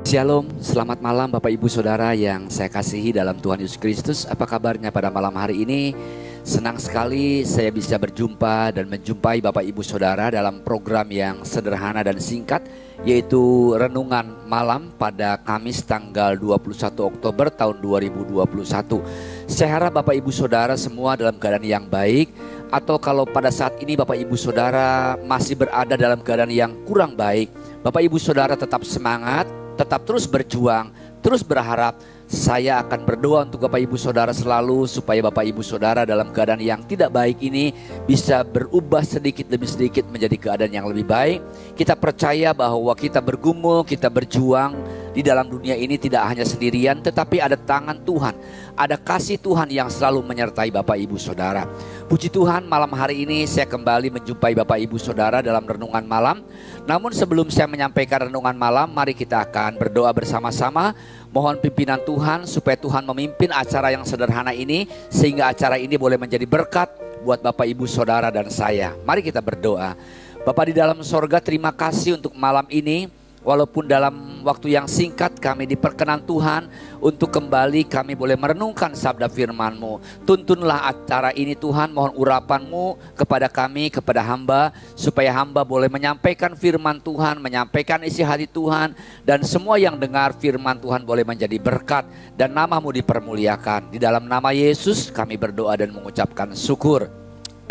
Shalom, selamat malam Bapak Ibu Saudara yang saya kasihi dalam Tuhan Yesus Kristus. Apa kabarnya pada malam hari ini? Senang sekali saya bisa berjumpa dan menjumpai Bapak Ibu Saudara dalam program yang sederhana dan singkat, yaitu Renungan Malam pada Kamis tanggal 21 Oktober tahun 2021. Saya harap Bapak Ibu Saudara semua dalam keadaan yang baik, atau kalau pada saat ini Bapak Ibu Saudara masih berada dalam keadaan yang kurang baik, Bapak Ibu Saudara tetap semangat, tetap terus berjuang, terus berharap. Saya akan berdoa untuk Bapak Ibu Saudara selalu, supaya Bapak Ibu Saudara dalam keadaan yang tidak baik ini bisa berubah sedikit demi sedikit menjadi keadaan yang lebih baik. Kita percaya bahwa kita bergumul, kita berjuang di dalam dunia ini tidak hanya sendirian, tetapi ada tangan Tuhan, ada kasih Tuhan yang selalu menyertai Bapak Ibu Saudara. Puji Tuhan, malam hari ini saya kembali menjumpai Bapak Ibu Saudara dalam renungan malam. Namun sebelum saya menyampaikan renungan malam, mari kita akan berdoa bersama-sama. Mohon pimpinan Tuhan supaya Tuhan memimpin acara yang sederhana ini, sehingga acara ini boleh menjadi berkat buat Bapak Ibu Saudara dan saya. Mari kita berdoa. Bapa di dalam sorga, terima kasih untuk malam ini. Walaupun dalam waktu yang singkat kami diperkenan Tuhan untuk kembali kami boleh merenungkan sabda firman-Mu. Tuntunlah acara ini Tuhan, mohon urapan-Mu kepada kami, kepada hamba, supaya hamba boleh menyampaikan firman Tuhan, menyampaikan isi hati Tuhan, dan semua yang dengar firman Tuhan boleh menjadi berkat dan nama-Mu dipermuliakan. Di dalam nama Yesus kami berdoa dan mengucapkan syukur.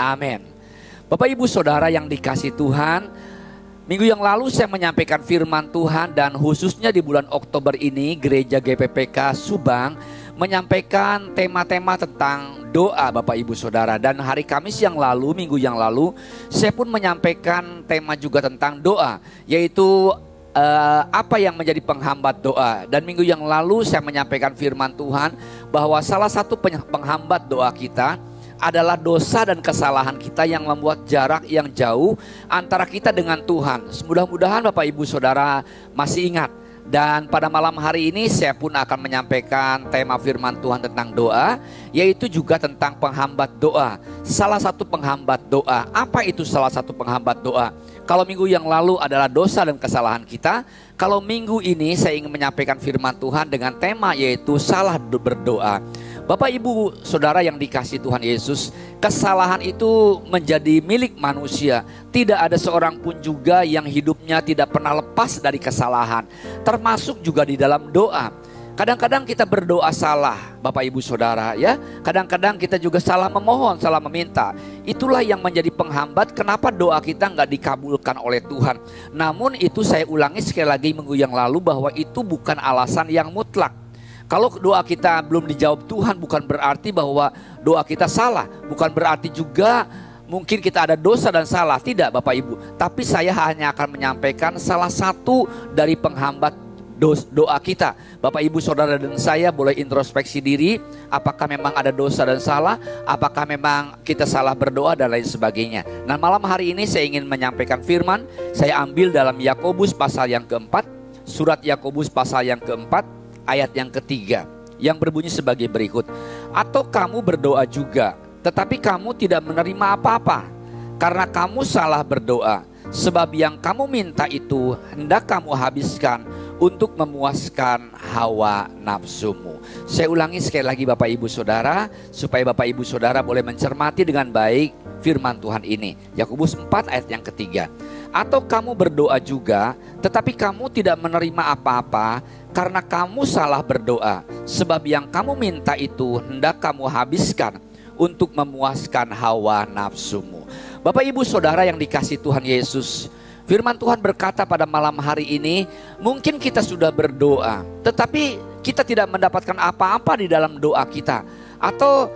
Amin. Bapak Ibu Saudara yang dikasihi Tuhan, minggu yang lalu saya menyampaikan firman Tuhan, dan khususnya di bulan Oktober ini Gereja GPPK Subang menyampaikan tema-tema tentang doa Bapak Ibu Saudara. Dan hari Kamis yang lalu, minggu yang lalu, saya pun menyampaikan tema juga tentang doa, yaitu apa yang menjadi penghambat doa. Dan minggu yang lalu saya menyampaikan firman Tuhan bahwa salah satu penghambat doa kita adalah dosa dan kesalahan kita yang membuat jarak yang jauh antara kita dengan Tuhan. Mudah-mudahan Bapak Ibu Saudara masih ingat. Dan pada malam hari ini saya pun akan menyampaikan tema firman Tuhan tentang doa, yaitu juga tentang penghambat doa. Salah satu penghambat doa. Apa itu salah satu penghambat doa? Kalau minggu yang lalu adalah dosa dan kesalahan kita, kalau minggu ini saya ingin menyampaikan firman Tuhan dengan tema yaitu salah berdoa. Bapak Ibu Saudara yang dikasihi Tuhan Yesus, kesalahan itu menjadi milik manusia. Tidak ada seorang pun juga yang hidupnya tidak pernah lepas dari kesalahan, termasuk juga di dalam doa. Kadang-kadang kita berdoa salah, Bapak Ibu Saudara ya. Kadang-kadang kita juga salah memohon, salah meminta. Itulah yang menjadi penghambat kenapa doa kita nggak dikabulkan oleh Tuhan. Namun itu saya ulangi sekali lagi minggu yang lalu, bahwa itu bukan alasan yang mutlak. Kalau doa kita belum dijawab Tuhan, bukan berarti bahwa doa kita salah. Bukan berarti juga mungkin kita ada dosa dan salah. Tidak Bapak Ibu. Tapi saya hanya akan menyampaikan salah satu dari penghambat doa kita. Bapak Ibu Saudara dan saya boleh introspeksi diri. Apakah memang ada dosa dan salah? Apakah memang kita salah berdoa dan lain sebagainya. Nah, malam hari ini saya ingin menyampaikan firman. Saya ambil dalam Yakobus pasal yang keempat. Surat Yakobus pasal yang keempat, ayat yang ketiga, yang berbunyi sebagai berikut. Atau kamu berdoa juga, tetapi kamu tidak menerima apa-apa, karena kamu salah berdoa. Sebab yang kamu minta itu hendak kamu habiskan untuk memuaskan hawa nafsumu. Saya ulangi sekali lagi Bapak Ibu Saudara, supaya Bapak Ibu Saudara boleh mencermati dengan baik firman Tuhan ini. Yakobus 4 ayat yang ketiga. Atau kamu berdoa juga, tetapi kamu tidak menerima apa-apa, karena kamu salah berdoa. Sebab yang kamu minta itu hendak kamu habiskan untuk memuaskan hawa nafsumu. Bapak Ibu Saudara yang dikasihi Tuhan Yesus, firman Tuhan berkata pada malam hari ini, mungkin kita sudah berdoa, tetapi kita tidak mendapatkan apa-apa di dalam doa kita, atau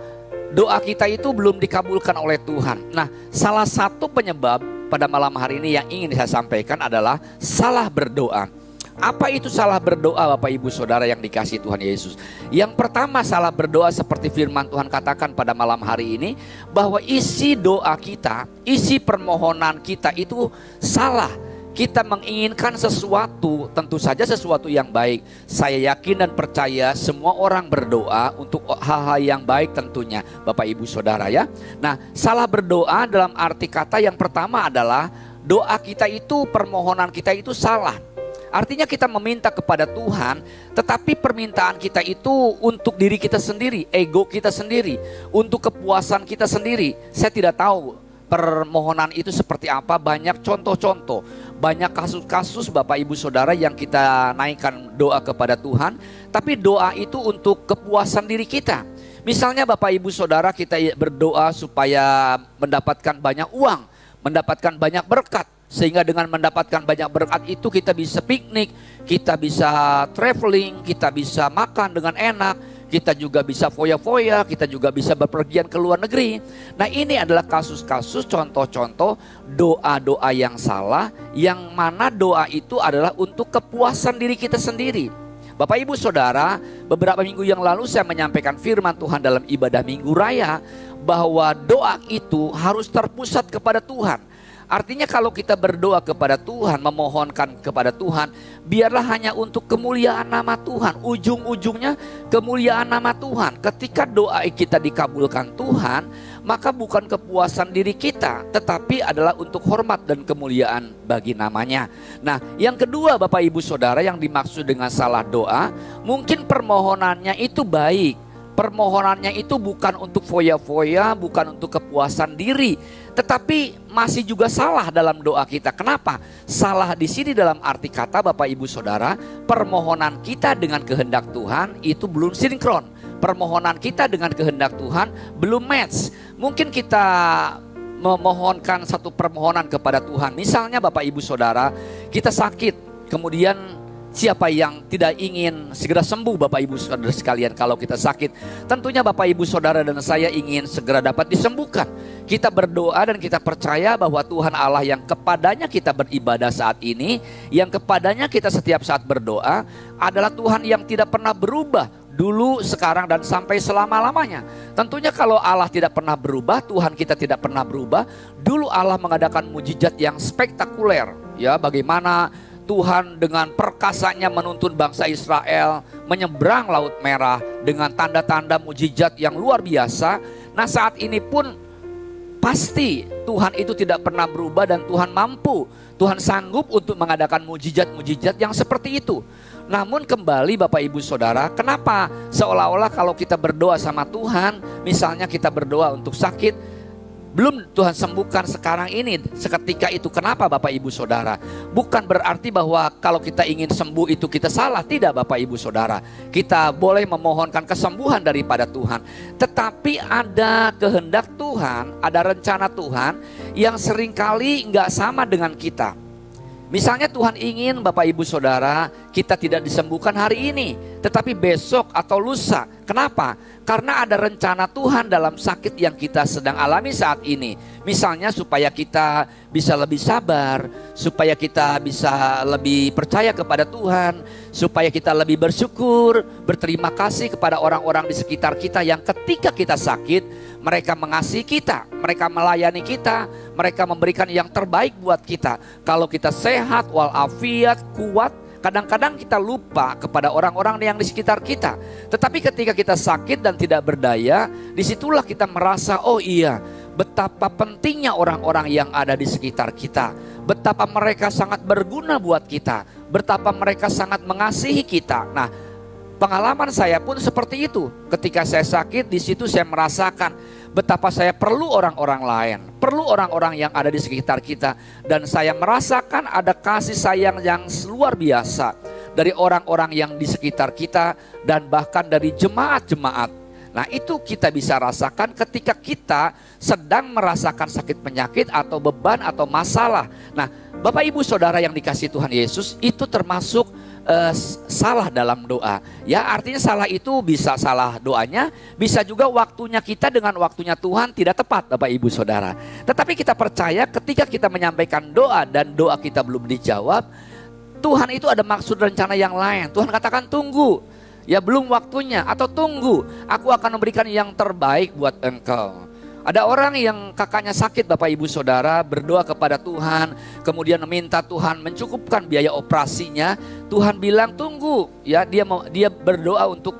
doa kita itu belum dikabulkan oleh Tuhan. Nah, salah satu penyebab pada malam hari ini yang ingin saya sampaikan adalah salah berdoa. Apa itu salah berdoa Bapak Ibu Saudara yang dikasihi Tuhan Yesus? Yang pertama, salah berdoa seperti firman Tuhan katakan pada malam hari ini, bahwa isi doa kita, isi permohonan kita itu salah. Kita menginginkan sesuatu, tentu saja sesuatu yang baik. Saya yakin dan percaya semua orang berdoa untuk hal-hal yang baik tentunya Bapak Ibu Saudara ya. Nah, salah berdoa dalam arti kata yang pertama adalah doa kita itu, permohonan kita itu salah. Artinya kita meminta kepada Tuhan, tetapi permintaan kita itu untuk diri kita sendiri, ego kita sendiri, untuk kepuasan kita sendiri. Saya tidak tahu permohonan itu seperti apa. Banyak contoh-contoh, banyak kasus-kasus Bapak Ibu Saudara yang kita naikkan doa kepada Tuhan, tapi doa itu untuk kepuasan diri kita. Misalnya Bapak Ibu Saudara, kita berdoa supaya mendapatkan banyak uang, mendapatkan banyak berkat. Sehingga dengan mendapatkan banyak berkat itu kita bisa piknik, kita bisa traveling, kita bisa makan dengan enak, kita juga bisa foya-foya, kita juga bisa bepergian ke luar negeri. Nah, ini adalah kasus-kasus, contoh-contoh doa-doa yang salah, yang mana doa itu adalah untuk kepuasan diri kita sendiri. Bapak Ibu Saudara, beberapa minggu yang lalu saya menyampaikan firman Tuhan dalam ibadah Minggu Raya, bahwa doa itu harus terpusat kepada Tuhan. Artinya kalau kita berdoa kepada Tuhan, memohonkan kepada Tuhan, biarlah hanya untuk kemuliaan nama Tuhan. Ujung-ujungnya kemuliaan nama Tuhan. Ketika doa kita dikabulkan Tuhan, maka bukan kepuasan diri kita, tetapi adalah untuk hormat dan kemuliaan bagi namanya. Nah, yang kedua Bapak Ibu Saudara, yang dimaksud dengan salah doa, mungkin permohonannya itu baik. Permohonannya itu bukan untuk foya-foya, bukan untuk kepuasan diri, tetapi masih juga salah dalam doa kita. Kenapa? Salah di sini dalam arti kata Bapak Ibu Saudara, permohonan kita dengan kehendak Tuhan itu belum sinkron. Permohonan kita dengan kehendak Tuhan belum match. Mungkin kita memohonkan satu permohonan kepada Tuhan. Misalnya Bapak Ibu Saudara, kita sakit, kemudian siapa yang tidak ingin segera sembuh Bapak Ibu Saudara sekalian kalau kita sakit? Tentunya Bapak Ibu Saudara dan saya ingin segera dapat disembuhkan. Kita berdoa dan kita percaya bahwa Tuhan Allah yang kepadanya kita beribadah saat ini, yang kepadanya kita setiap saat berdoa, adalah Tuhan yang tidak pernah berubah. Dulu, sekarang, dan sampai selama-lamanya. Tentunya kalau Allah tidak pernah berubah, Tuhan kita tidak pernah berubah. Dulu Allah mengadakan mujizat yang spektakuler. Ya, bagaimana Tuhan dengan perkasanya menuntun bangsa Israel menyeberang Laut Merah dengan tanda-tanda mujizat yang luar biasa. Nah, saat ini pun pasti Tuhan itu tidak pernah berubah dan Tuhan mampu, Tuhan sanggup untuk mengadakan mujizat-mujizat yang seperti itu. Namun kembali Bapak Ibu Saudara, kenapa seolah-olah kalau kita berdoa sama Tuhan, misalnya kita berdoa untuk sakit, belum Tuhan sembuhkan sekarang ini, seketika itu, kenapa Bapak Ibu Saudara? Bukan berarti bahwa kalau kita ingin sembuh itu kita salah, tidak Bapak Ibu Saudara. Kita boleh memohonkan kesembuhan daripada Tuhan. Tetapi ada kehendak Tuhan, ada rencana Tuhan yang seringkali nggak sama dengan kita. Misalnya Tuhan ingin Bapak Ibu Saudara kita tidak disembuhkan hari ini, tetapi besok atau lusa. Kenapa? Karena ada rencana Tuhan dalam sakit yang kita sedang alami saat ini. Misalnya supaya kita bisa lebih sabar, supaya kita bisa lebih percaya kepada Tuhan, supaya kita lebih bersyukur, berterima kasih kepada orang-orang di sekitar kita yang ketika kita sakit, mereka mengasihi kita, mereka melayani kita, mereka memberikan yang terbaik buat kita. Kalau kita sehat, walafiat, kuat, kadang-kadang kita lupa kepada orang-orang yang di sekitar kita. Tetapi ketika kita sakit dan tidak berdaya, disitulah kita merasa, oh iya, betapa pentingnya orang-orang yang ada di sekitar kita. Betapa mereka sangat berguna buat kita. Betapa mereka sangat mengasihi kita. Nah, pengalaman saya pun seperti itu. Ketika saya sakit, di situ saya merasakan betapa saya perlu orang-orang lain, perlu orang-orang yang ada di sekitar kita. Dan saya merasakan ada kasih sayang yang luar biasa dari orang-orang yang di sekitar kita dan bahkan dari jemaat-jemaat. Nah, itu kita bisa rasakan ketika kita sedang merasakan sakit penyakit atau beban atau masalah. Nah, Bapak Ibu Saudara yang dikasihi Tuhan Yesus, itu termasuk salah dalam doa. Ya, artinya salah itu bisa salah doanya, bisa juga waktunya kita dengan waktunya Tuhan tidak tepat Bapak Ibu Saudara. Tetapi kita percaya ketika kita menyampaikan doa dan doa kita belum dijawab, Tuhan itu ada maksud rencana yang lain. Tuhan katakan tunggu, ya belum waktunya, atau tunggu, aku akan memberikan yang terbaik buat engkau. Ada orang yang kakaknya sakit Bapak Ibu Saudara, berdoa kepada Tuhan, kemudian meminta Tuhan mencukupkan biaya operasinya. Tuhan bilang tunggu, ya dia berdoa untuk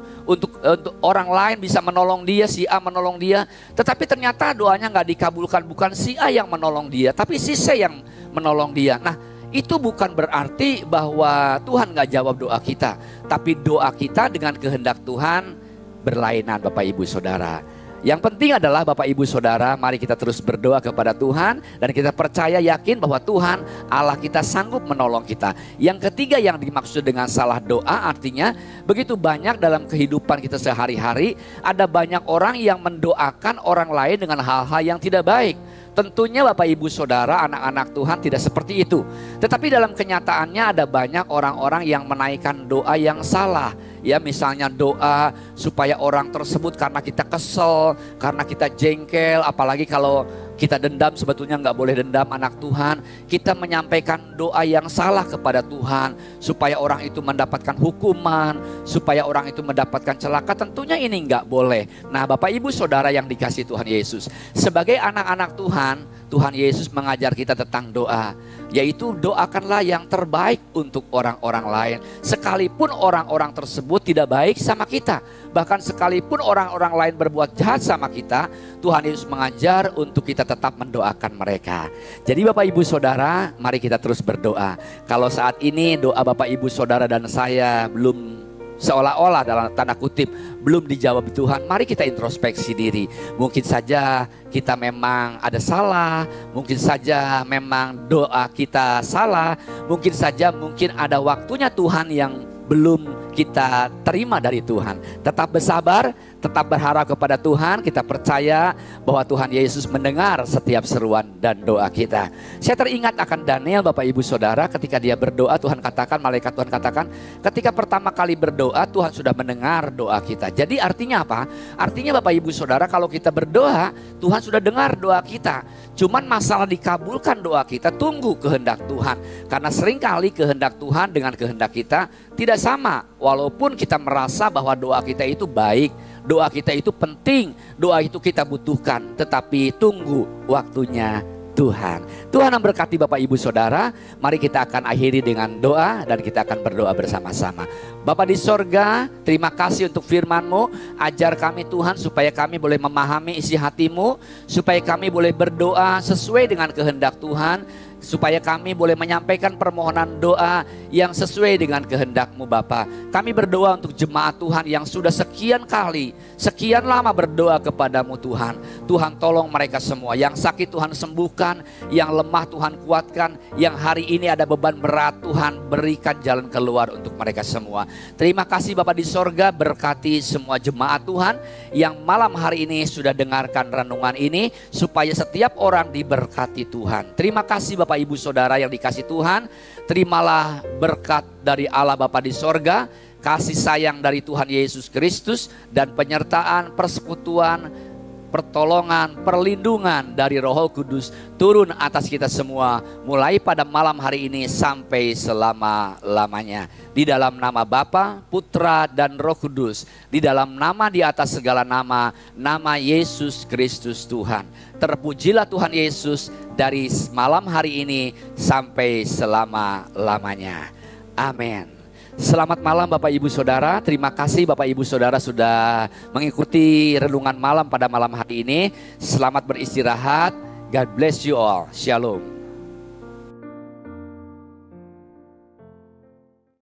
orang lain bisa menolong dia, si A menolong dia. Tetapi ternyata doanya nggak dikabulkan, bukan si A yang menolong dia, tapi si C yang menolong dia. Nah, itu bukan berarti bahwa Tuhan gak jawab doa kita. Tapi doa kita dengan kehendak Tuhan berlainan Bapak Ibu Saudara. Yang penting adalah Bapak Ibu Saudara, mari kita terus berdoa kepada Tuhan. Dan kita percaya yakin bahwa Tuhan Allah kita sanggup menolong kita. Yang ketiga yang dimaksud dengan salah doa, artinya begitu banyak dalam kehidupan kita sehari-hari, ada banyak orang yang mendoakan orang lain dengan hal-hal yang tidak baik. Tentunya Bapak Ibu Saudara, anak-anak Tuhan tidak seperti itu. Tetapi dalam kenyataannya ada banyak orang-orang yang menaikkan doa yang salah. Ya, misalnya doa supaya orang tersebut karena kita kesel, karena kita jengkel, apalagi kalau kita dendam, sebetulnya nggak boleh dendam anak Tuhan. Kita menyampaikan doa yang salah kepada Tuhan supaya orang itu mendapatkan hukuman, supaya orang itu mendapatkan celaka. Tentunya ini nggak boleh. Nah, Bapak Ibu Saudara yang dikasihi Tuhan Yesus, sebagai anak-anak Tuhan, Tuhan Yesus mengajar kita tentang doa, yaitu doakanlah yang terbaik untuk orang-orang lain. Sekalipun orang-orang tersebut tidak baik sama kita, bahkan sekalipun orang-orang lain berbuat jahat sama kita, Tuhan Yesus mengajar untuk kita tetap mendoakan mereka. Jadi Bapak Ibu Saudara, mari kita terus berdoa. Kalau saat ini doa Bapak Ibu Saudara dan saya belum, seolah-olah dalam tanda kutip, belum dijawab Tuhan, mari kita introspeksi diri. Mungkin saja kita memang ada salah, mungkin saja memang doa kita salah, mungkin saja ada waktunya Tuhan yang belum kita terima dari Tuhan. Tetap bersabar, tetap berharap kepada Tuhan. Kita percaya bahwa Tuhan Yesus mendengar setiap seruan dan doa kita. Saya teringat akan Daniel Bapak Ibu Saudara, ketika dia berdoa, Tuhan katakan, malaikat Tuhan katakan, ketika pertama kali berdoa Tuhan sudah mendengar doa kita. Jadi artinya apa? Artinya Bapak Ibu Saudara, kalau kita berdoa Tuhan sudah dengar doa kita. Cuman masalah dikabulkan doa kita, tunggu kehendak Tuhan. Karena seringkali kehendak Tuhan dengan kehendak kita tidak sama. Walaupun kita merasa bahwa doa kita itu baik, doa kita itu penting, doa itu kita butuhkan, tetapi tunggu waktunya Tuhan. Tuhan memberkati Bapak Ibu Saudara. Mari kita akan akhiri dengan doa dan kita akan berdoa bersama-sama. Bapa di sorga, terima kasih untuk firman-Mu. Ajar kami Tuhan supaya kami boleh memahami isi hati-Mu, supaya kami boleh berdoa sesuai dengan kehendak Tuhan, supaya kami boleh menyampaikan permohonan doa yang sesuai dengan kehendak-Mu Bapa. Kami berdoa untuk jemaat Tuhan yang sudah sekian kali, sekian lama berdoa kepadamu Tuhan. Tuhan tolong mereka semua. Yang sakit Tuhan sembuhkan, yang lemah Tuhan kuatkan, yang hari ini ada beban berat Tuhan berikan jalan keluar untuk mereka semua. Terima kasih Bapa di sorga, berkati semua jemaat Tuhan yang malam hari ini sudah dengarkan renungan ini, supaya setiap orang diberkati Tuhan. Terima kasih Bapak Ibu Saudara yang dikasih Tuhan. Terimalah berkat dari Allah Bapa di sorga, kasih sayang dari Tuhan Yesus Kristus, dan penyertaan, persekutuan, pertolongan, perlindungan dari Roh Kudus turun atas kita semua, mulai pada malam hari ini sampai selama-lamanya. Di dalam nama Bapa, Putra, dan Roh Kudus, di dalam nama di atas segala nama, nama Yesus Kristus Tuhan. Terpujilah Tuhan Yesus dari malam hari ini sampai selama-lamanya. Amin. Selamat malam Bapak Ibu Saudara. Terima kasih Bapak Ibu Saudara sudah mengikuti renungan malam pada malam hari ini. Selamat beristirahat. God bless you all. Shalom.